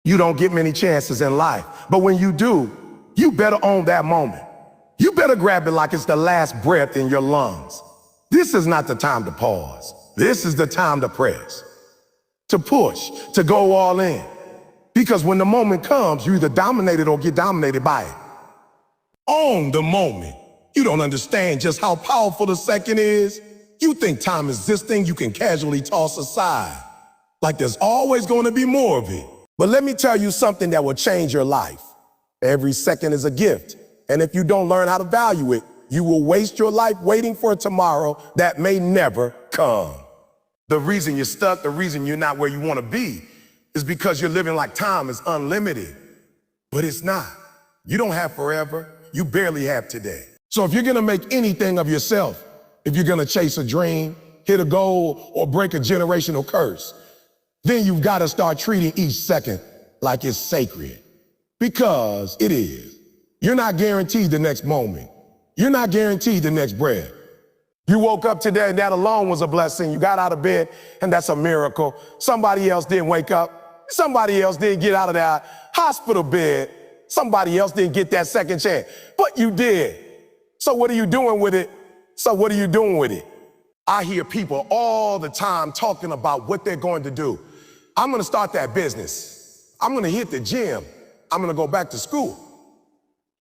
You don't get many chances in life, but when you do, you better own that moment. You better grab it like it's the last breath in your lungs. This is not the time to pause. This is the time to press, to push, to go all in. Because when the moment comes, you either dominate it or get dominated by it. Own the moment. You don't understand just how powerful the second is. You think time is this thing you can casually toss aside, like there's always going to be more of it. But let me tell you something that will change your life. Every second is a gift. And if you don't learn how to value it, you will waste your life waiting for a tomorrow that may never come. The reason you're stuck, the reason you're not where you want to be, is because you're living like time is unlimited. But it's not. You don't have forever. You barely have today. So if you're going to make anything of yourself, if you're going to chase a dream, hit a goal, or break a generational curse, then you've got to start treating each second like it's sacred. Because it is. You're not guaranteed the next moment. You're not guaranteed the next breath. You woke up today and that alone was a blessing. You got out of bed and that's a miracle. Somebody else didn't wake up. Somebody else didn't get out of that hospital bed. Somebody else didn't get that second chance. But you did. So what are you doing with it? I hear people all the time talking about what they're going to do. I'm going to start that business. I'm going to hit the gym. I'm going to go back to school.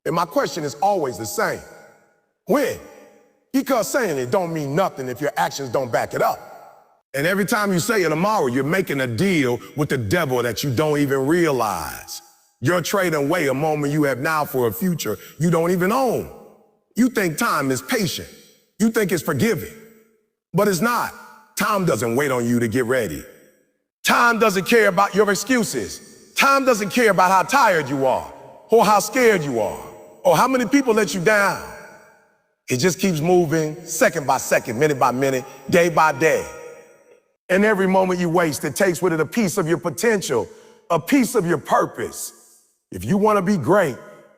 And my question is always the same. When? Because saying it don't mean nothing if your actions don't back it up. And every time you say it tomorrow, you're making a deal with the devil that you don't even realize. You're trading away a moment you have now for a future you don't even own. You think time is patient. You think it's forgiving. But it's not. Time doesn't wait on you to get ready. Time doesn't care about your excuses. Time doesn't care about how tired you are, or how scared you are, or how many people let you down. It just keeps moving second by second, minute by minute, day by day. And every moment you waste, it takes with it a piece of your potential, a piece of your purpose. If you want to be great,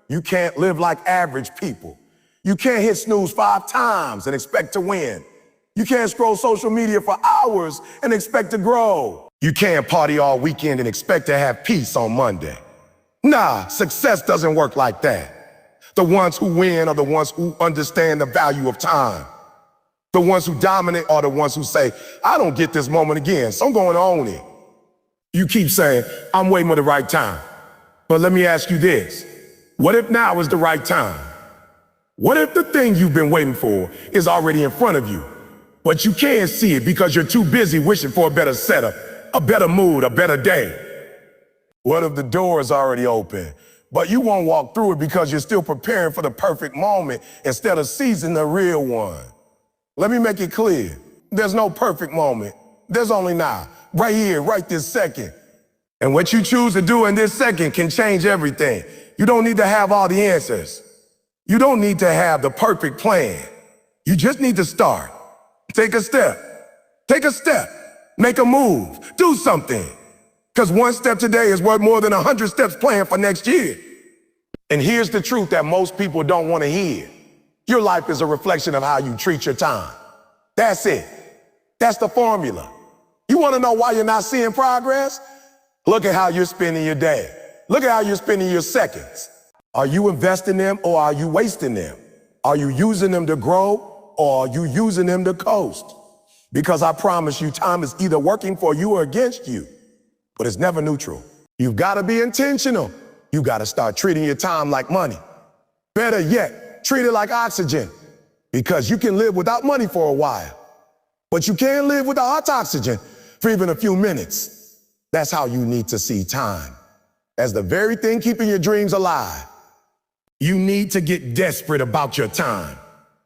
you can't live like average people. You can't hit snooze 5 times and expect to win. You can't scroll social media for hours and expect to grow. You can't party all weekend and expect to have peace on Monday. Nah, success doesn't work like that. The ones who win are the ones who understand the value of time. The ones who dominate are the ones who say, I don't get this moment again, so I'm going to own it. You keep saying, I'm waiting for the right time. But let me ask you this. What if now is the right time? What if the thing you've been waiting for is already in front of you, but you can't see it because you're too busy wishing for a better setup, a better mood, a better day? What if the door is already open, but you won't walk through it because you're still preparing for the perfect moment instead of seizing the real one? Let me make it clear. There's no perfect moment. There's only now, right here, right this second. And what you choose to do in this second can change everything. You don't need to have all the answers. You don't need to have the perfect plan. You just need to start. Take a step. Take a step. Make a move. Do something. Because one step today is worth more than 100 steps planned for next year. And here's the truth that most people don't want to hear. Your life is a reflection of how you treat your time. That's it. That's the formula. You want to know why you're not seeing progress? Look at how you're spending your day. Look at how you're spending your seconds. Are you investing them or are you wasting them? Are you using them to grow or are you using them to coast? Because I promise you, time is either working for you or against you, but it's never neutral. You've got to be intentional. You got to start treating your time like money. Better yet, treat it like oxygen, because you can live without money for a while, but you can't live without oxygen for even a few minutes. That's how you need to see time, as the very thing keeping your dreams alive. You need to get desperate about your time.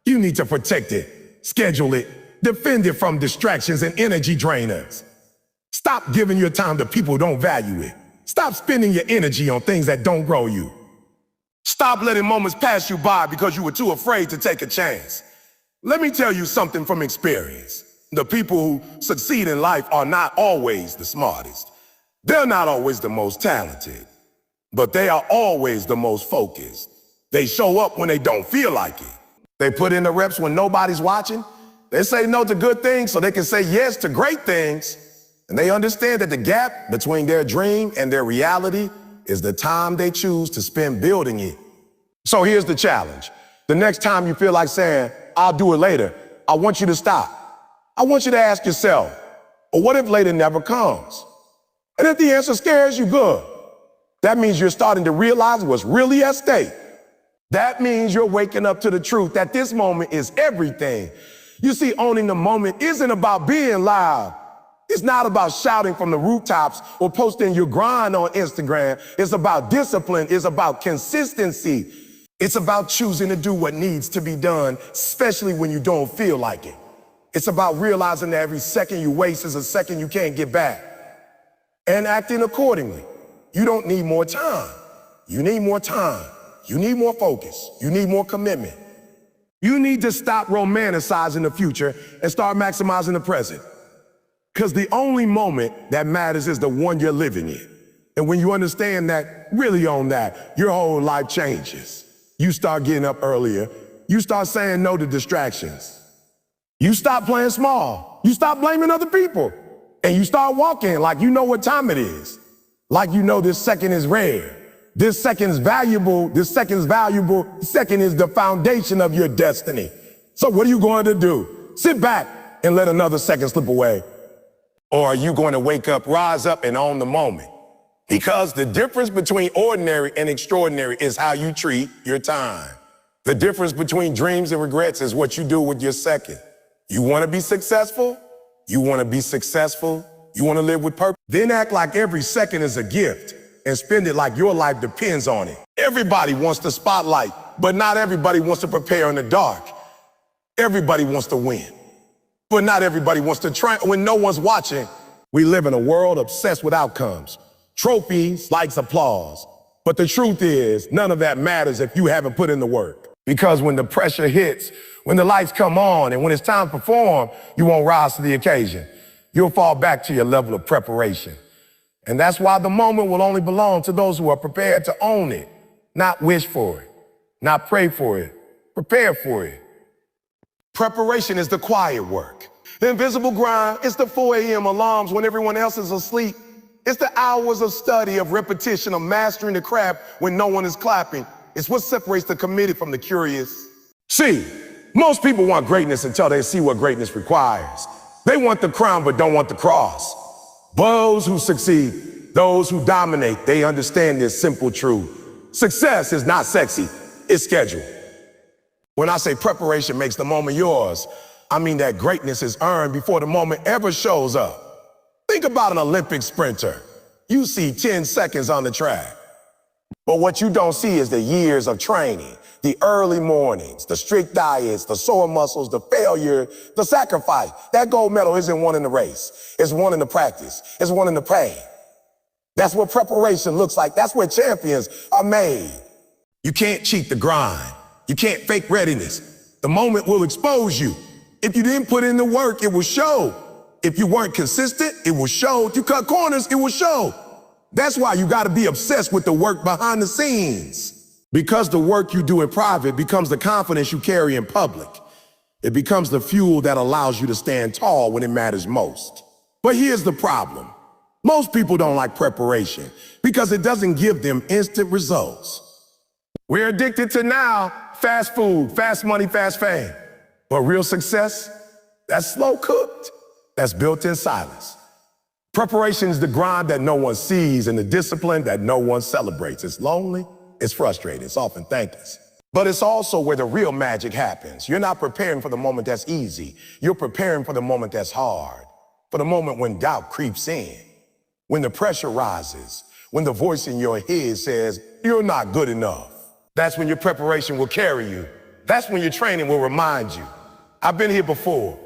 You need to protect it, schedule it, defend it from distractions and energy drainers. Stop giving your time to people who don't value it. Stop spending your energy on things that don't grow you. Stop letting moments pass you by because you were too afraid to take a chance. Let me tell you something from experience. The people who succeed in life are not always the smartest. They're not always the most talented, but they are always the most focused. They show up when they don't feel like it. They put in the reps when nobody's watching. They say no to good things so they can say yes to great things. And they understand that the gap between their dream and their reality is the time they choose to spend building it. So here's the challenge. The next time you feel like saying, I'll do it later, I want you to stop. I want you to ask yourself, well, what if later never comes? And if the answer scares you, good. That means you're starting to realize what's really at stake. That means you're waking up to the truth that this moment is everything. You see, owning the moment isn't about being loud. It's not about shouting from the rooftops or posting your grind on Instagram. It's about discipline. It's about consistency. It's about choosing to do what needs to be done, especially when you don't feel like it. It's about realizing that every second you waste is a second you can't get back and acting accordingly. You don't need more time. You need more time. You need more focus. You need more commitment. You need to stop romanticizing the future and start maximizing the present. Because the only moment that matters is the one you're living in. And when you understand that, really own that, your whole life changes. You start getting up earlier. You start saying no to distractions. You stop playing small. You stop blaming other people. And you start walking like you know what time it is. Like you know this second is rare. This second's valuable. This second's valuable. Second is the foundation of your destiny. So what are you going to do? Sit back and let another second slip away. Or are you going to wake up, rise up, and own the moment? Because the difference between ordinary and extraordinary is how you treat your time. The difference between dreams and regrets is what you do with your second. You want to be successful? You want to be successful? You want to live with purpose? Then act like every second is a gift and spend it like your life depends on it. Everybody wants the spotlight, but not everybody wants to prepare in the dark. Everybody wants to win, but not everybody wants to try when no one's watching. We live in a world obsessed with outcomes, trophies, likes, applause. But the truth is, none of that matters if you haven't put in the work. Because when the pressure hits, when the lights come on, and when it's time to perform, you won't rise to the occasion. You'll fall back to your level of preparation. And that's why the moment will only belong to those who are prepared to own it, not wish for it, not pray for it, prepare for it. Preparation is the quiet work. The invisible grind is the 4 a.m. alarms when everyone else is asleep. It's the hours of study, of repetition, of mastering the craft when no one is clapping. It's what separates the committed from the curious. See, most people want greatness until they see what greatness requires. They want the crown but don't want the cross. Those who succeed, those who dominate, they understand this simple truth. Success is not sexy, it's scheduled. When I say preparation makes the moment yours, I mean that greatness is earned before the moment ever shows up. Think about an Olympic sprinter. You see 10 seconds on the track. But what you don't see is the years of training, the early mornings, the strict diets, the sore muscles, the failure, the sacrifice. That gold medal isn't won in the race. It's won in the practice. It's won in the pain. That's what preparation looks like. That's where champions are made. You can't cheat the grind. You can't fake readiness. The moment will expose you. If you didn't put in the work, it will show. If you weren't consistent, it will show. If you cut corners, it will show. That's why you got to be obsessed with the work behind the scenes. Because the work you do in private becomes the confidence you carry in public. It becomes the fuel that allows you to stand tall when it matters most. But here's the problem. Most people don't like preparation because it doesn't give them instant results. We're addicted to now, fast food, fast money, fast fame. But real success, that's slow cooked. That's built in silence. Preparation is the grind that no one sees and the discipline that no one celebrates. It's lonely, it's frustrating, it's often thankless. But it's also where the real magic happens. You're not preparing for the moment that's easy. You're preparing for the moment that's hard. For the moment when doubt creeps in, when the pressure rises, when the voice in your head says, you're not good enough. That's when your preparation will carry you. That's when your training will remind you. I've been here before.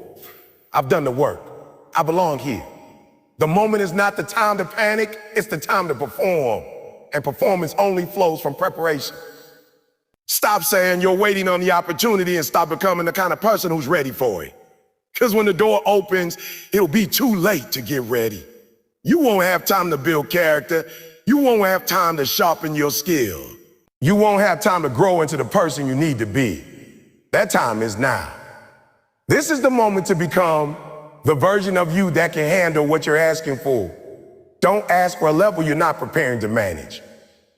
I've done the work. I belong here. The moment is not the time to panic, it's the time to perform. And performance only flows from preparation. Stop saying you're waiting on the opportunity and stop becoming the kind of person who's ready for it. Because when the door opens, it'll be too late to get ready. You won't have time to build character. You won't have time to sharpen your skill. You won't have time to grow into the person you need to be. That time is now. This is the moment to become The version of you that can handle what you're asking for. Don't ask for a level you're not preparing to manage.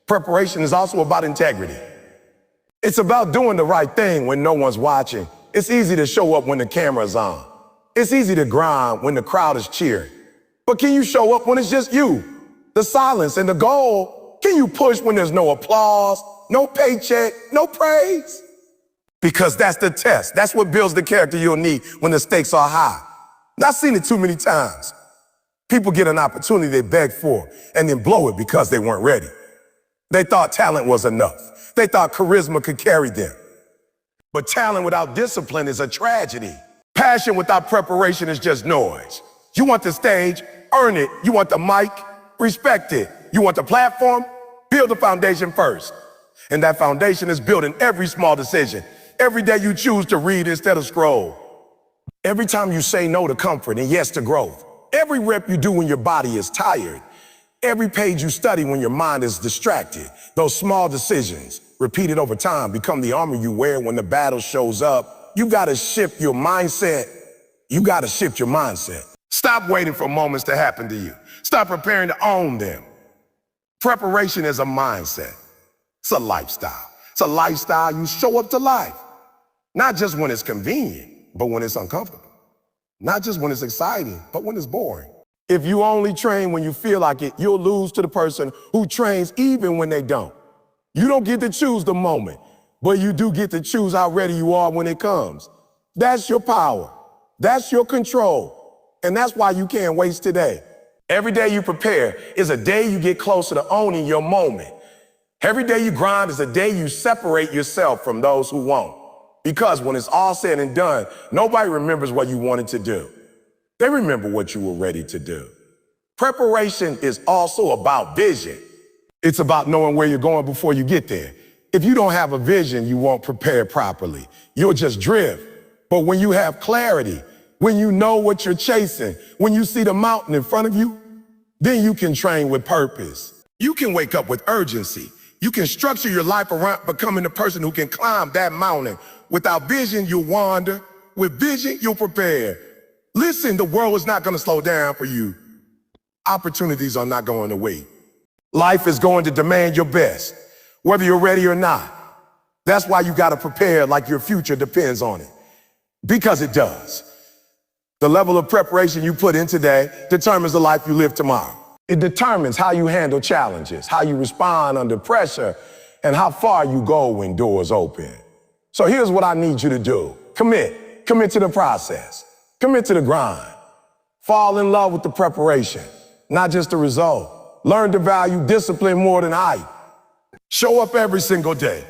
Preparation is also about integrity. It's about doing the right thing when no one's watching. It's easy to show up when the camera's on. It's easy to grind when the crowd is cheering. But can you show up when it's just you? The silence and the goal. Can you push when there's no applause, no paycheck, no praise? Because that's the test. That's what builds the character you'll need when the stakes are high. And I've seen it too many times. People get an opportunity they beg for and then blow it because they weren't ready. They thought talent was enough. They thought charisma could carry them. But talent without discipline is a tragedy. Passion without preparation is just noise. You want the stage, earn it. You want the mic, respect it. You want the platform, build the foundation first. And that foundation is built in every small decision. Every day you choose to read instead of scroll. Every time you say no to comfort and yes to growth. Every rep you do when your body is tired. Every page you study when your mind is distracted. Those small decisions, repeated over time, become the armor you wear when the battle shows up. You gotta shift your mindset. You gotta shift your mindset. Stop waiting for moments to happen to you. Stop preparing to own them. Preparation is a mindset. It's a lifestyle. It's a lifestyle you show up to life. Not just when it's convenient, but when it's uncomfortable. Not just when it's exciting, but when it's boring. If you only train when you feel like it, you'll lose to the person who trains even when they don't. You don't get to choose the moment, but you do get to choose how ready you are when it comes. That's your power. That's your control. And that's why you can't waste today. Every day you prepare is a day you get closer to owning your moment. Every day you grind is a day you separate yourself from those who won't. Because when it's all said and done, nobody remembers what you wanted to do. They remember what you were ready to do. Preparation is also about vision. It's about knowing where you're going before you get there. If you don't have a vision, you won't prepare properly. You'll just drift. But when you have clarity, when you know what you're chasing, when you see the mountain in front of you, then you can train with purpose. You can wake up with urgency. You can structure your life around becoming the person who can climb that mountain. Without vision, you'll wander. With vision, you'll prepare. Listen, the world is not going to slow down for you. Opportunities are not going to wait. Life is going to demand your best, whether you're ready or not. That's why you got to prepare like your future depends on it. Because it does. The level of preparation you put in today determines the life you live tomorrow. It determines how you handle challenges, how you respond under pressure, and how far you go when doors open. So here's what I need you to do. Commit. Commit to the process. Commit to the grind. Fall in love with the preparation, not just the result. Learn to value discipline more than hype. Show up every single day,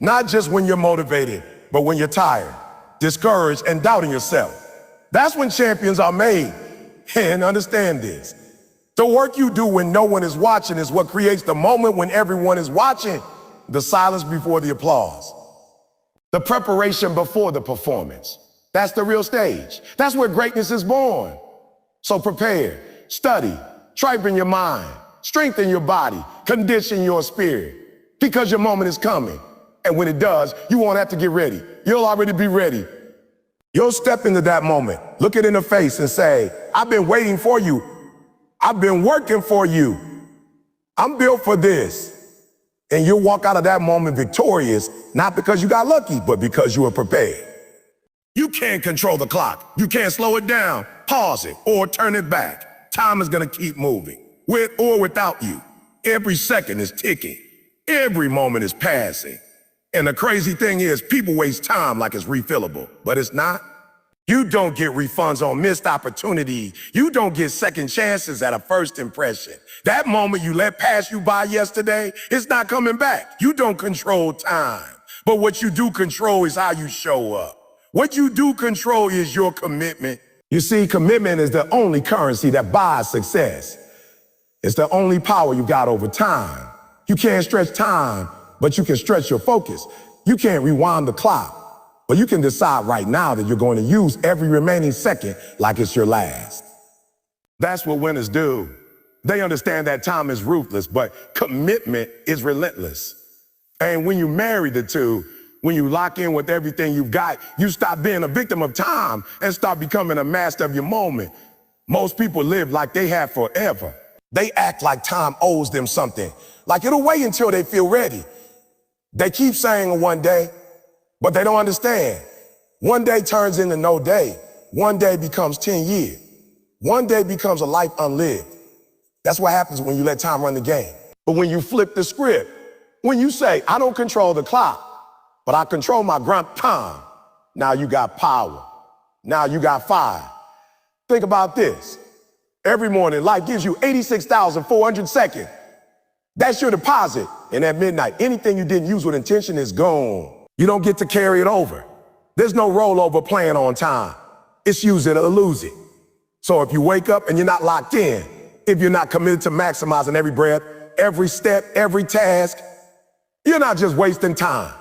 not just when you're motivated, but when you're tired, discouraged, and doubting yourself. That's when champions are made. And understand this. The work you do when no one is watching is what creates the moment when everyone is watching, the silence before the applause. The preparation before the performance. That's the real stage. That's where greatness is born. So prepare, study, sharpen your mind, strengthen your body, condition your spirit, because your moment is coming. And when it does, you won't have to get ready. You'll already be ready. You'll step into that moment, look it in the face and say, I've been waiting for you. I've been working for you. I'm built for this. And you'll walk out of that moment victorious, not because you got lucky, but because you were prepared. You can't control the clock. You can't slow it down, pause it, or turn it back. Time is going to keep moving, with or without you. Every second is ticking. Every moment is passing. And the crazy thing is, people waste time like it's refillable, but it's not. You don't get refunds on missed opportunities. You don't get second chances at a first impression. That moment you let pass you by yesterday, it's not coming back. You don't control time. But what you do control is how you show up. What you do control is your commitment. You see, commitment is the only currency that buys success. It's the only power you got over time. You can't stretch time, but you can stretch your focus. You can't rewind the clock. But you can decide right now that you're going to use every remaining second like it's your last. That's what winners do. They understand that time is ruthless, but commitment is relentless. And when you marry the two, When you lock in with everything you've got, you stop being a victim of time and start becoming a master of your moment. Most people live like they have forever. They act like time owes them something, like it'll wait until they feel ready. They keep saying one day, but they don't understand. One day turns into no day. One day becomes 10 years. One day becomes a life unlived. That's what happens when you let time run the game. But when you flip the script, when you say, I don't control the clock, but I control my grunt time, now you got power. Now you got fire. Think about this. Every morning, life gives you 86,400 seconds. That's your deposit. And at midnight, anything you didn't use with intention is gone. You don't get to carry it over. There's no rollover plan on time. It's use it or lose it. So if you wake up and you're not locked in, if you're not committed to maximizing every breath, every step, every task, you're not just wasting time.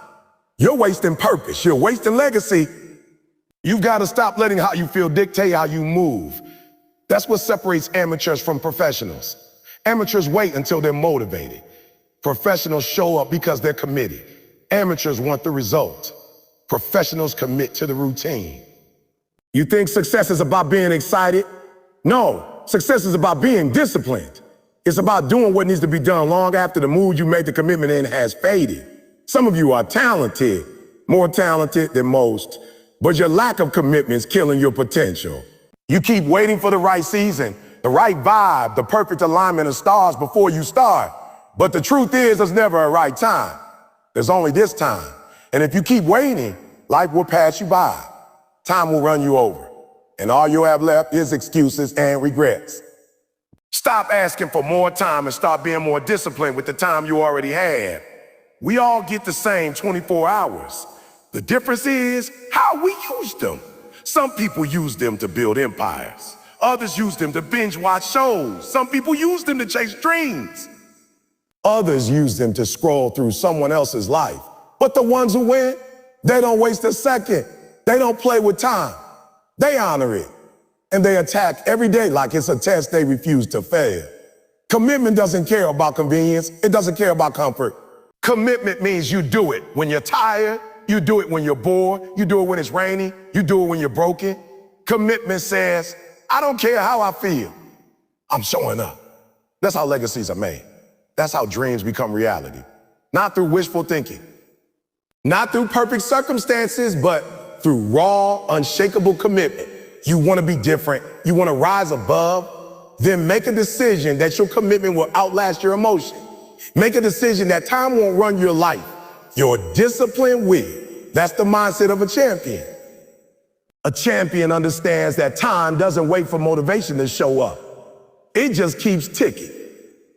You're wasting purpose. You're wasting legacy. You've got to stop letting how you feel dictate how you move. That's what separates amateurs from professionals. Amateurs wait until they're motivated. Professionals show up because they're committed. Amateurs want the result. Professionals commit to the routine. You think success is about being excited? No, success is about being disciplined. It's about doing what needs to be done long after the mood you made the commitment in has faded. Some of you are talented, more talented than most, but your lack of commitment is killing your potential. You keep waiting for the right season, the right vibe, the perfect alignment of stars before you start. But the truth is, there's never a right time. There's only this time. And if you keep waiting, life will pass you by. Time will run you over. And all you'll have left is excuses and regrets. Stop asking for more time and start being more disciplined with the time you already had. We all get the same 24 hours. The difference is how we use them. Some people use them to build empires. Others use them to binge watch shows. Some people use them to chase dreams. Others use them to scroll through someone else's life. But the ones who win, they don't waste a second. They don't play with time. They honor it. And they attack every day like it's a test they refuse to fail. Commitment doesn't care about convenience. It doesn't care about comfort. Commitment means you do it when you're tired. You do it when you're bored. You do it when it's raining. You do it when you're broken. Commitment says, I don't care how I feel. I'm showing up. That's how legacies are made. That's how dreams become reality. Not through wishful thinking. Not through perfect circumstances, but through raw, unshakable commitment. You want to be different. You want to rise above. Then make a decision that your commitment will outlast your emotion. Make a decision that time won't run your life. Your discipline will. That's the mindset of a champion. A champion understands that time doesn't wait for motivation to show up. It just keeps ticking.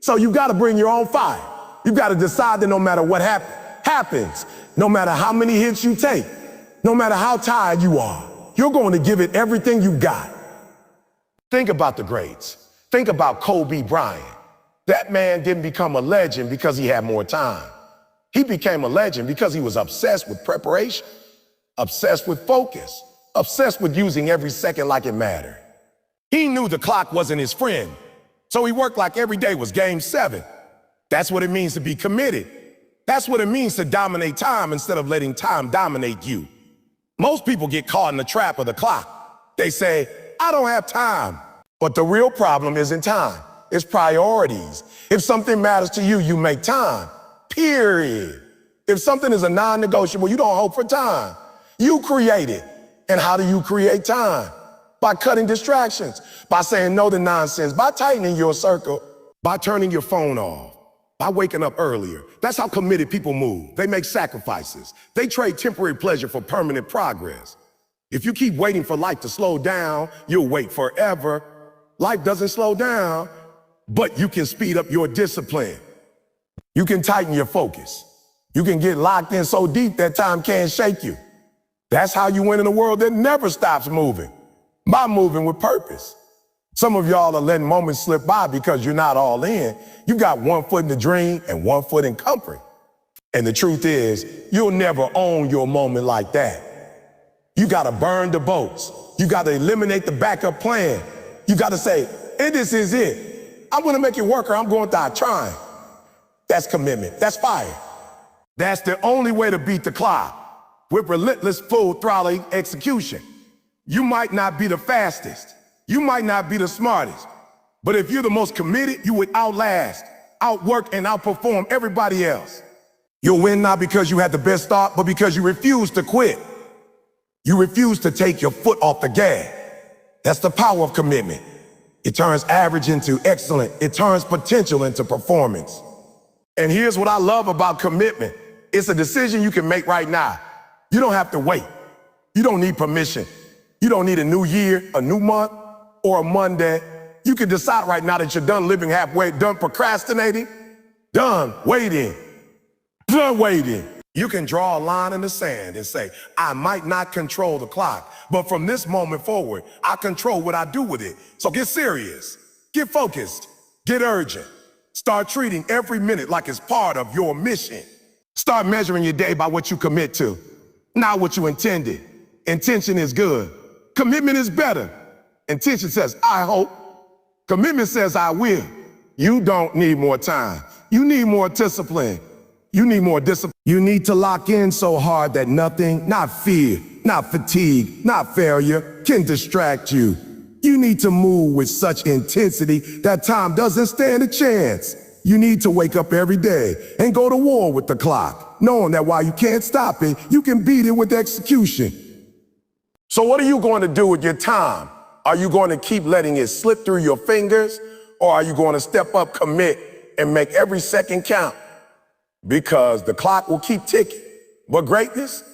So you got to bring your own fire. You got to decide that no matter what happens, no matter how many hits you take, no matter how tired you are, you're going to give it everything you got. Think about the greats. Think about Kobe Bryant. That man didn't become a legend because he had more time. He became a legend because he was obsessed with preparation, obsessed with focus, obsessed with using every second like it mattered. He knew the clock wasn't his friend, so he worked like every day was game 7. That's what it means to be committed. That's what it means to dominate time instead of letting time dominate you. Most people get caught in the trap of the clock. They say, I don't have time. But the real problem isn't time. It's priorities. If something matters to you, you make time. Period. If something is a non-negotiable, you don't hope for time. You create it. And how do you create time? By cutting distractions, by saying no to nonsense, by tightening your circle, by turning your phone off, by waking up earlier. That's how committed people move. They make sacrifices. They trade temporary pleasure for permanent progress. If you keep waiting for life to slow down, you'll wait forever. Life doesn't slow down, but you can speed up your discipline. You can tighten your focus. You can get locked in so deep that time can't shake you. That's how you win in a world that never stops moving, by moving with purpose. Some of y'all are letting moments slip by because you're not all in. You got one foot in the dream and one foot in comfort. And the truth is, you'll never own your moment like that. You gotta burn the boats. You gotta eliminate the backup plan. You gotta say, and this is it. I'm gonna make it work or I'm going to die trying. That's commitment. That's fire. That's the only way to beat the clock. with relentless full-throttle execution. You might not be the fastest, you might not be the smartest, but if you're the most committed, you would outlast, outwork, and outperform everybody else. You'll win not because you had the best start, but because you refuse to quit. You refuse to take your foot off the gas. That's the power of commitment. It turns average into excellent. It turns potential into performance. And here's what I love about commitment. It's a decision you can make right now. You don't have to wait. You don't need permission. You don't need a new year, a new month, or a Monday. You can decide right now that you're done living halfway, done procrastinating, done waiting, done waiting. You can draw a line in the sand and say, I might not control the clock, but from this moment forward, I control what I do with it. So get serious, get focused, get urgent. Start treating every minute like it's part of your mission. Start measuring your day by what you commit to, not what you intended. Intention is good. Commitment is better. Intention says, I hope. Commitment says, I will. You don't need more time. You need more discipline. You need more discipline. You need to lock in so hard that nothing, not fear, not fatigue, not failure, can distract you. You need to move with such intensity that time doesn't stand a chance. You need to wake up every day and go to war with the clock, knowing that while you can't stop it, you can beat it with execution. So what are you going to do with your time? Are you going to keep letting it slip through your fingers, or are you going to step up, commit, and make every second count? Because the clock will keep ticking. But greatness,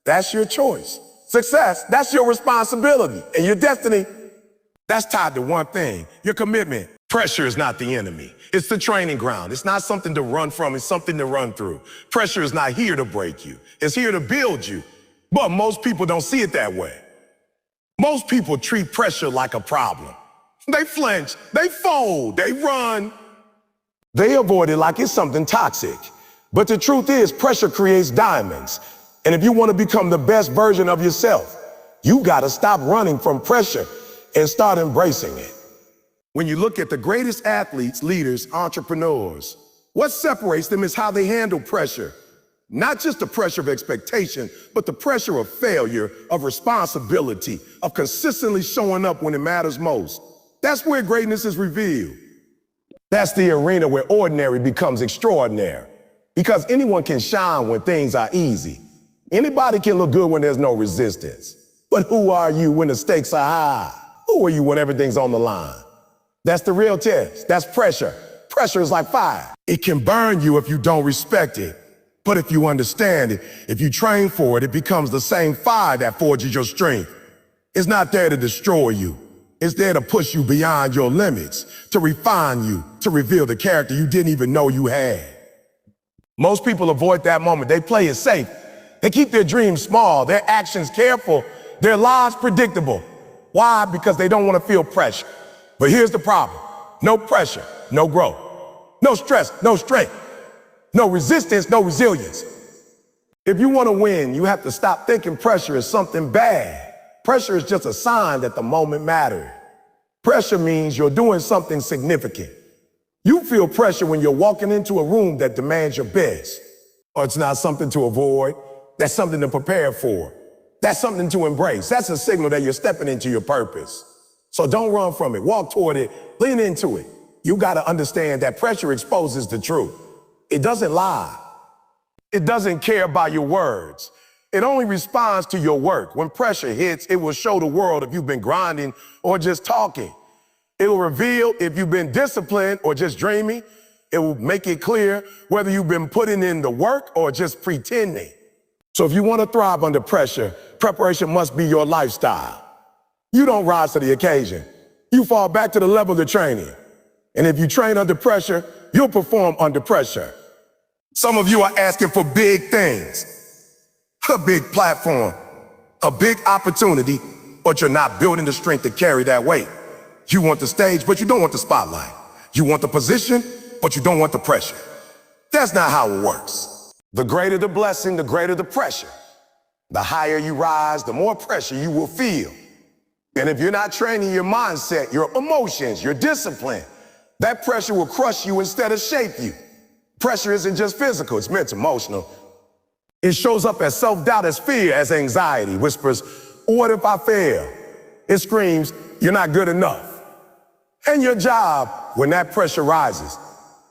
that's your choice. Success, that's your responsibility. And your destiny, that's tied to one thing, your commitment. Pressure is not the enemy. It's the training ground. It's not something to run from, it's something to run through. Pressure is not here to break you. It's here to build you. But most people don't see it that way. Most people treat pressure like a problem. They flinch, they fold, they run. They avoid it like it's something toxic. But the truth is, pressure creates diamonds. And if you want to become the best version of yourself, you got to stop running from pressure and start embracing it. When you look at the greatest athletes, leaders, entrepreneurs, what separates them is how they handle pressure. Not just the pressure of expectation, but the pressure of failure, of responsibility, of consistently showing up when it matters most. That's where greatness is revealed. That's the arena where ordinary becomes extraordinary. Because anyone can shine when things are easy. Anybody can look good when there's no resistance. But who are you when the stakes are high? Who are you when everything's on the line? That's the real test. That's pressure. Pressure is like fire. It can burn you if you don't respect it. But if you understand it, if you train for it, it becomes the same fire that forges your strength. It's not there to destroy you. It's there to push you beyond your limits, to refine you, to reveal the character you didn't even know you had. Most people avoid that moment. They play it safe. They keep their dreams small, their actions careful, their lives predictable. Why? Because they don't want to feel pressure. But here's the problem. No pressure, no growth. No stress, no strength. No resistance, no resilience. If you want to win, you have to stop thinking pressure is something bad. Pressure is just a sign that the moment mattered. Pressure means you're doing something significant. You feel pressure when you're walking into a room that demands your best. Or it's not something to avoid. That's something to prepare for. That's something to embrace. That's a signal that you're stepping into your purpose. So don't run from it. Walk toward it. Lean into it. You got to understand that pressure exposes the truth. It doesn't lie. It doesn't care about your words. It only responds to your work. When pressure hits, it will show the world if you've been grinding or just talking. It will reveal if you've been disciplined or just dreaming. It will make it clear whether you've been putting in the work or just pretending. So if you want to thrive under pressure, preparation must be your lifestyle. You don't rise to the occasion. You fall back to the level of the training. And if you train under pressure, you'll perform under pressure. Some of you are asking for big things, a big platform, a big opportunity, but you're not building the strength to carry that weight. You want the stage, but you don't want the spotlight. You want the position, but you don't want the pressure. That's not how it works. The greater the blessing, the greater the pressure. The higher you rise, the more pressure you will feel. And if you're not training your mindset, your emotions, your discipline, that pressure will crush you instead of shape you. Pressure isn't just physical, it's mental, emotional. It shows up as self-doubt, as fear, as anxiety. Whispers, what if I fail? It screams, you're not good enough. And your job, when that pressure rises,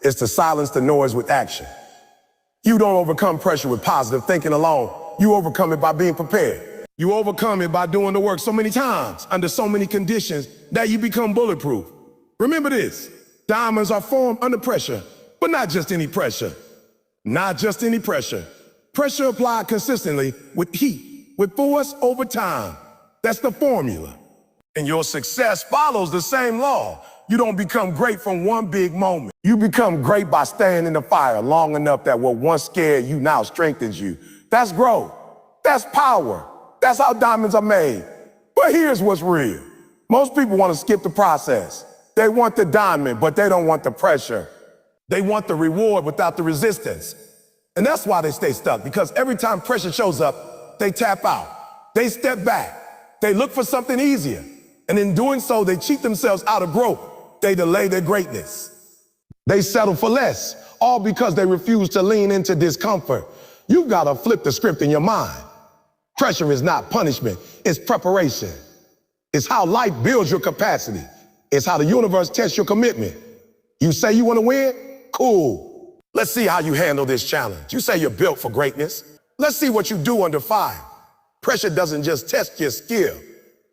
is to silence the noise with action. You don't overcome pressure with positive thinking alone. You overcome it by being prepared. You overcome it by doing the work so many times, under so many conditions, that you become bulletproof. Remember this, diamonds are formed under pressure, but not just any pressure. Not just any pressure. Pressure applied consistently with heat, with force over time. That's the formula. And your success follows the same law. You don't become great from one big moment. You become great by staying in the fire long enough that what once scared you now strengthens you. That's growth. That's power. That's how diamonds are made. But here's what's real. Most people want to skip the process. They want the diamond, but they don't want the pressure. They want the reward without the resistance. And that's why they stay stuck, because every time pressure shows up, they tap out. They step back. They look for something easier. And in doing so, they cheat themselves out of growth. They delay their greatness. They settle for less, all because they refuse to lean into discomfort. You've got to flip the script in your mind. Pressure is not punishment, it's preparation. It's how life builds your capacity. It's how the universe tests your commitment. You say you want to win? Cool. Let's see how you handle this challenge. You say you're built for greatness. Let's see what you do under fire. Pressure doesn't just test your skill.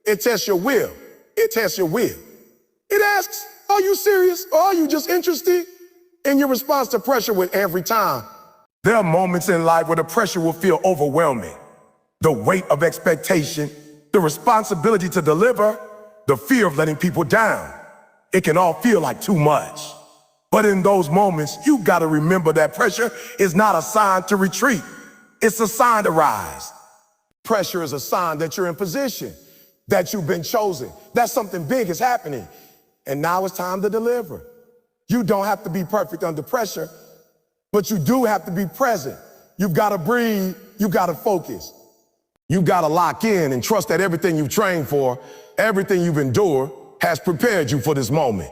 It tests your will. It tests your will. It asks, are you serious or are you just interested? And your response to pressure with every time. There are moments in life where the pressure will feel overwhelming. The weight of expectation, the responsibility to deliver, the fear of letting people down. It can all feel like too much. But in those moments, you gotta remember that pressure is not a sign to retreat. It's a sign to rise. Pressure is a sign that you're in position, that you've been chosen, that something big is happening. And now it's time to deliver. You don't have to be perfect under pressure, but you do have to be present. You've gotta breathe, you gotta focus. You gotta lock in and trust that everything you've trained for, everything you've endured, has prepared you for this moment.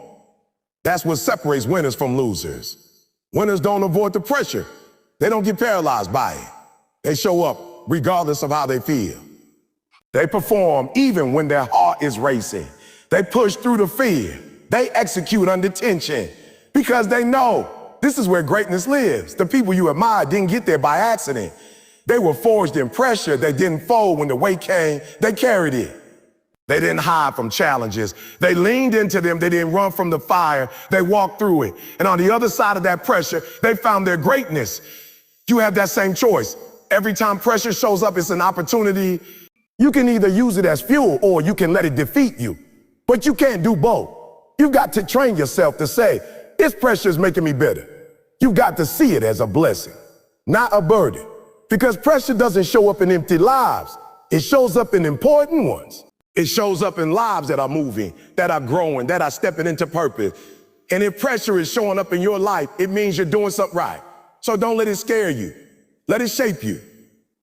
That's what separates winners from losers. Winners don't avoid the pressure. They don't get paralyzed by it. They show up regardless of how they feel. They perform even when their heart is racing. They push through the fear. They execute under tension because they know this is where greatness lives. The people you admire didn't get there by accident. They were forged in pressure. They didn't fold when the weight came. They carried it. They didn't hide from challenges. They leaned into them. They didn't run from the fire. They walked through it. And on the other side of that pressure, they found their greatness. You have that same choice. Every time pressure shows up, it's an opportunity. You can either use it as fuel or you can let it defeat you. But you can't do both. You've got to train yourself to say, this pressure is making me better. You've got to see it as a blessing, not a burden. Because pressure doesn't show up in empty lives. It shows up in important ones. It shows up in lives that are moving, that are growing, that are stepping into purpose. And if pressure is showing up in your life, it means you're doing something right. So don't let it scare you. Let it shape you.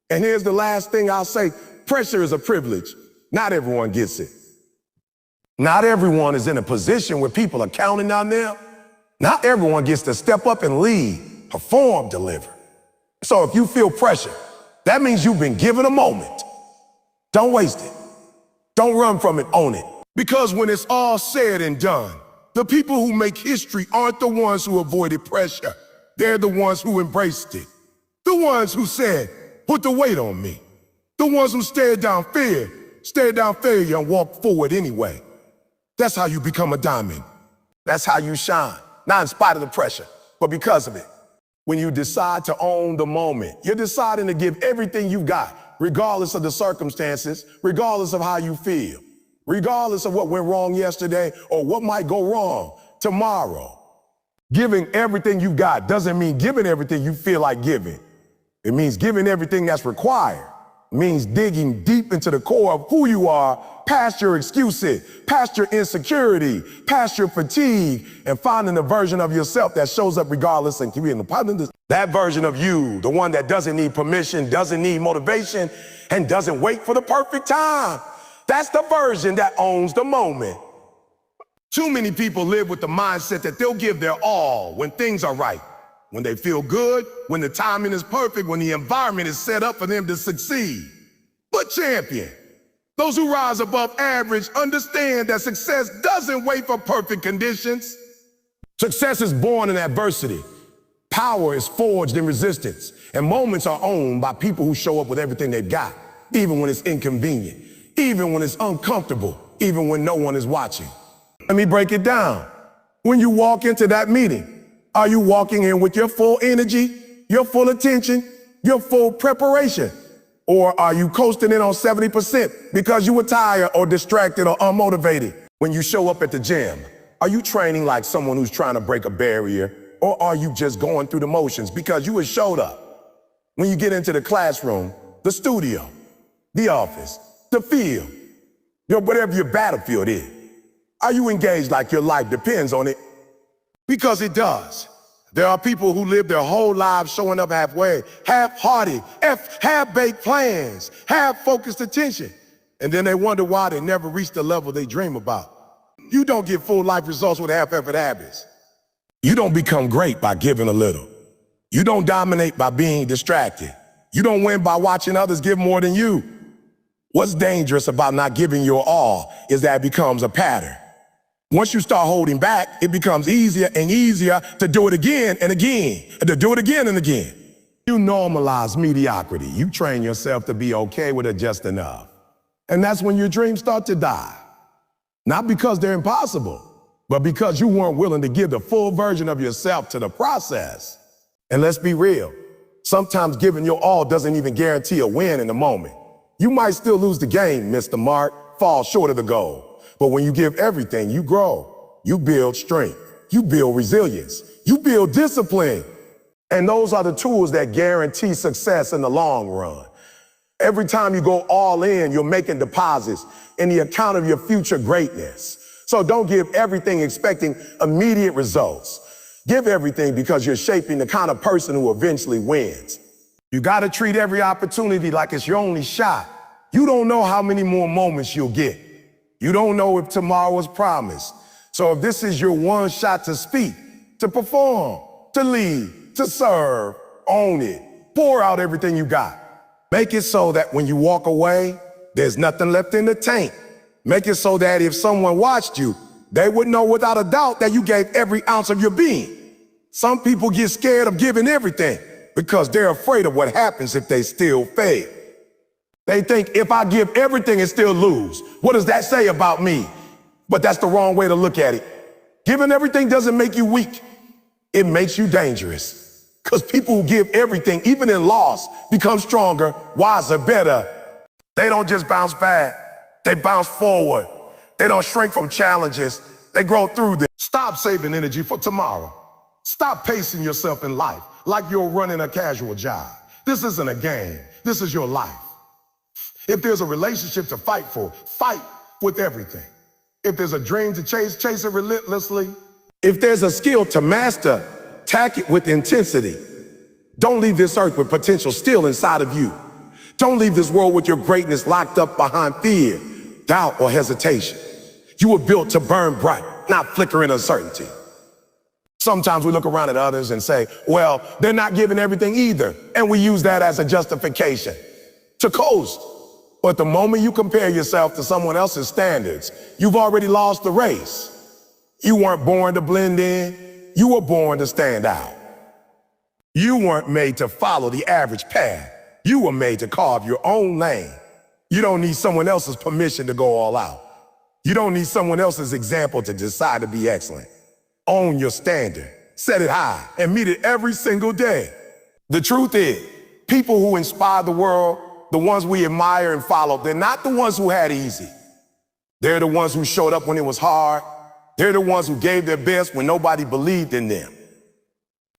And here's the last thing I'll say. Pressure is a privilege. Not everyone gets it. Not everyone is in a position where people are counting on them. Not everyone gets to step up and lead, perform, deliver. So if you feel pressure, that means you've been given a moment. Don't waste it. Don't run from it, own it. Because when it's all said and done, the people who make history aren't the ones who avoided pressure. They're the ones who embraced it. The ones who said, put the weight on me. The ones who stared down fear, stared down failure and walked forward anyway. That's how you become a diamond. That's how you shine. Not in spite of the pressure, but because of it. When you decide to own the moment, you're deciding to give everything you've got, regardless of the circumstances, regardless of how you feel, regardless of what went wrong yesterday or what might go wrong tomorrow. Giving everything you've got doesn't mean giving everything you feel like giving. It means giving everything that's required. It means digging deep into the core of who you are, past your excuses, past your insecurity, past your fatigue, and finding a version of yourself that shows up regardless and creating the positive. That version of you, the one that doesn't need permission, doesn't need motivation, and doesn't wait for the perfect time. That's the version that owns the moment. Too many people live with the mindset that they'll give their all when things are right, when they feel good, when the timing is perfect, when the environment is set up for them to succeed. But champion, those who rise above average understand that success doesn't wait for perfect conditions. Success is born in adversity. Power is forged in resistance. And moments are owned by people who show up with everything they've got, even when it's inconvenient, even when it's uncomfortable, even when no one is watching. Let me break it down. When you walk into that meeting, are you walking in with your full energy, your full attention, your full preparation? Or are you coasting in on 70% because you were tired or distracted or unmotivated? When you show up at the gym, are you training like someone who's trying to break a barrier? Or are you just going through the motions because you had showed up? When you get into the classroom, the studio, the office, the field, whatever your battlefield is, are you engaged like your life depends on it? Because it does. There are people who live their whole lives showing up halfway, half-hearted, half-baked plans, half-focused attention. And then they wonder why they never reach the level they dream about. You don't get full life results with half-effort habits. You don't become great by giving a little. You don't dominate by being distracted. You don't win by watching others give more than you. What's dangerous about not giving your all is that it becomes a pattern. Once you start holding back, it becomes easier and easier to do it again and again, and to do it again and again. You normalize mediocrity. You train yourself to be okay with it just enough. And that's when your dreams start to die. Not because they're impossible, but because you weren't willing to give the full version of yourself to the process. And let's be real, sometimes giving your all doesn't even guarantee a win in the moment. You might still lose the game, miss the mark, fall short of the goal. But when you give everything, you grow. You build strength. You build resilience. You build discipline. And those are the tools that guarantee success in the long run. Every time you go all in, you're making deposits in the account of your future greatness. So don't give everything expecting immediate results. Give everything because you're shaping the kind of person who eventually wins. You got to treat every opportunity like it's your only shot. You don't know how many more moments you'll get. You don't know if tomorrow is promised. So if this is your one shot to speak, to perform, to lead, to serve, own it. Pour out everything you got. Make it so that when you walk away, there's nothing left in the tank. Make it so that if someone watched you, they would know without a doubt that you gave every ounce of your being. Some people get scared of giving everything because they're afraid of what happens if they still fail. They think if I give everything and still lose, what does that say about me? But that's the wrong way to look at it. Giving everything doesn't make you weak. It makes you dangerous. Because people who give everything, even in loss, become stronger, wiser, better. They don't just bounce back. They bounce forward. They don't shrink from challenges. They grow through them. Stop saving energy for tomorrow. Stop pacing yourself in life like you're running a casual job. This isn't a game. This is your life. If there's a relationship to fight for, fight with everything. If there's a dream to chase, chase it relentlessly. If there's a skill to master, tack it with intensity. Don't leave this earth with potential still inside of you. Don't leave this world with your greatness locked up behind fear, doubt, or hesitation. You were built to burn bright, not flicker in uncertainty. Sometimes we look around at others and say, well, they're not giving everything either. And we use that as a justification to coast. But the moment you compare yourself to someone else's standards, you've already lost the race. You weren't born to blend in. You were born to stand out. You weren't made to follow the average path. You were made to carve your own lane. You don't need someone else's permission to go all out. You don't need someone else's example to decide to be excellent. Own your standard, set it high, and meet it every single day. The truth is, people who inspire the world, the ones we admire and follow, they're not the ones who had it easy. They're the ones who showed up when it was hard. They're the ones who gave their best when nobody believed in them.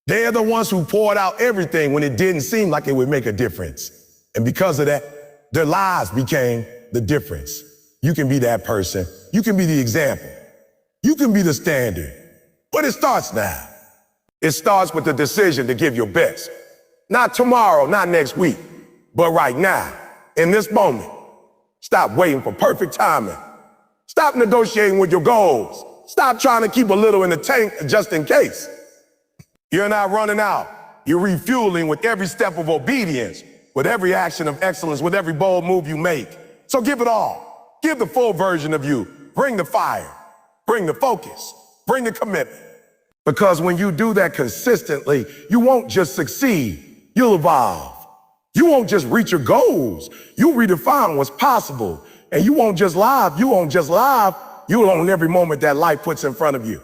They're the ones who poured out everything when it didn't seem like it would make a difference. And because of that, their lives became the difference. You can be that person. You can be the example. You can be the standard. But it starts now. It starts with the decision to give your best. Not tomorrow, not next week, but right now, in this moment. Stop waiting for perfect timing. Stop negotiating with your goals. Stop trying to keep a little in the tank just in case. You're not running out. You're refueling with every step of obedience, with every action of excellence, with every bold move you make. So give it all. Give the full version of you. Bring the fire. Bring the focus. Bring the commitment. Because when you do that consistently, you won't just succeed, you'll evolve. You won't just reach your goals, you'll redefine what's possible. And you won't just live, you'll own every moment that life puts in front of you.